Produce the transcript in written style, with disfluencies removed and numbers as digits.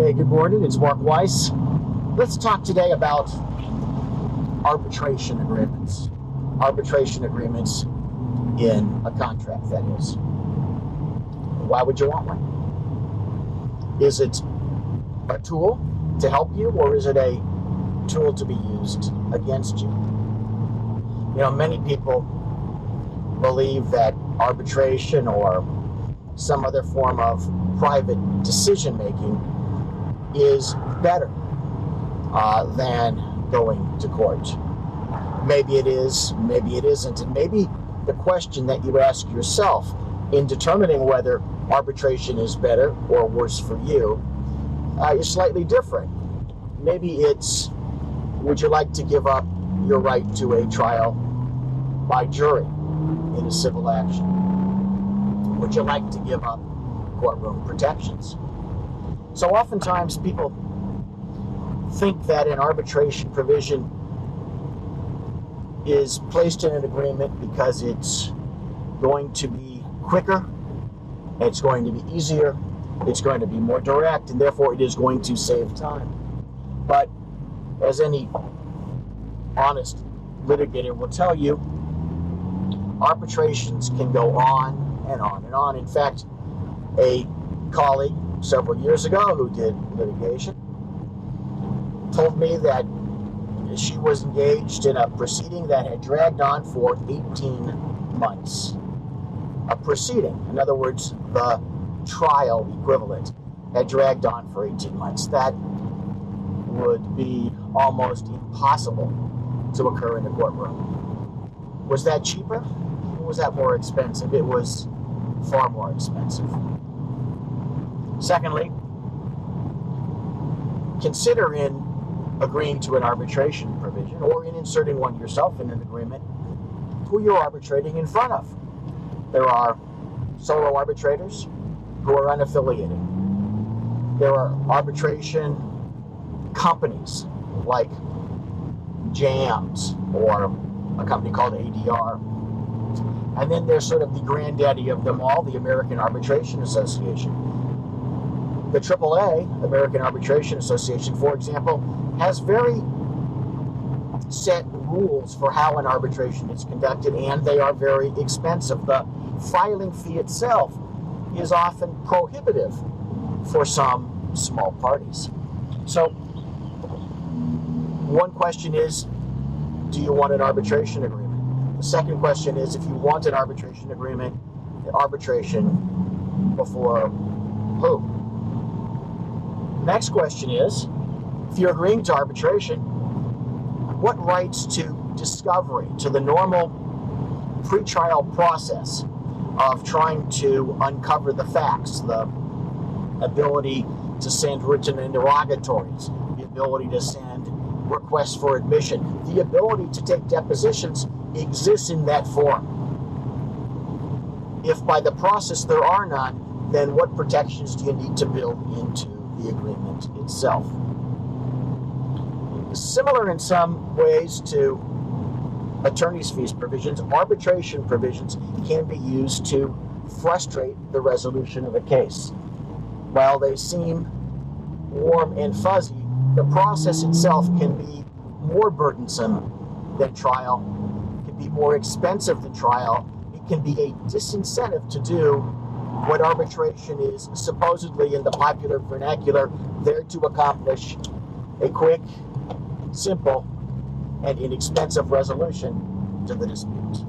Hey, good morning. It's Mark Weiss. Let's talk today about arbitration agreements. Arbitration agreements in a contract, that is. Why would you want one? Is it a tool to help you, or is it a tool to be used against you? You know, many people believe that arbitration or some other form of private decision-making is better than going to court. Maybe it is, maybe it isn't. And maybe the question that you ask yourself in determining whether arbitration is better or worse for you is slightly different. Maybe it's, would you like to give up your right to a trial by jury in a civil action? Would you like to give up courtroom protections? So oftentimes people think that an arbitration provision is placed in an agreement because it's going to be quicker, it's going to be easier, it's going to be more direct, and therefore it is going to save time. But as any honest litigator will tell you, arbitrations can go on and on and on. In fact, a colleague several years ago who did litigation told me that she was engaged in a proceeding that had dragged on for 18 months. A proceeding, in other words, the trial equivalent, had dragged on for 18 months. That would be almost impossible to occur in the courtroom. Was that cheaper? Or was that more expensive? It was far more expensive. Secondly, consider in agreeing to an arbitration provision or in inserting one yourself in an agreement who you're arbitrating in front of. There are solo arbitrators who are unaffiliated. There are arbitration companies like JAMS or a company called ADR. And then there's sort of the granddaddy of them all, the American Arbitration Association. The AAA, American Arbitration Association, for example, has very set rules for how an arbitration is conducted, and they are very expensive. The filing fee itself is often prohibitive for some small parties. So, one question is, do you want an arbitration agreement? The second question is, if you want an arbitration agreement, arbitration before who? Next question is, if you're agreeing to arbitration, what rights to discovery, to the normal pretrial process of trying to uncover the facts, the ability to send written interrogatories, the ability to send requests for admission, the ability to take depositions exists in that form. If by the process there are none, then what protections do you need to build into the agreement itself? Similar in some ways to attorney's fees provisions, arbitration provisions can be used to frustrate the resolution of a case. While they seem warm and fuzzy, the process itself can be more burdensome than trial, can be more expensive than trial. It can be a disincentive to do what arbitration is supposedly in the popular vernacular there to accomplish: a quick, simple, and inexpensive resolution to the dispute.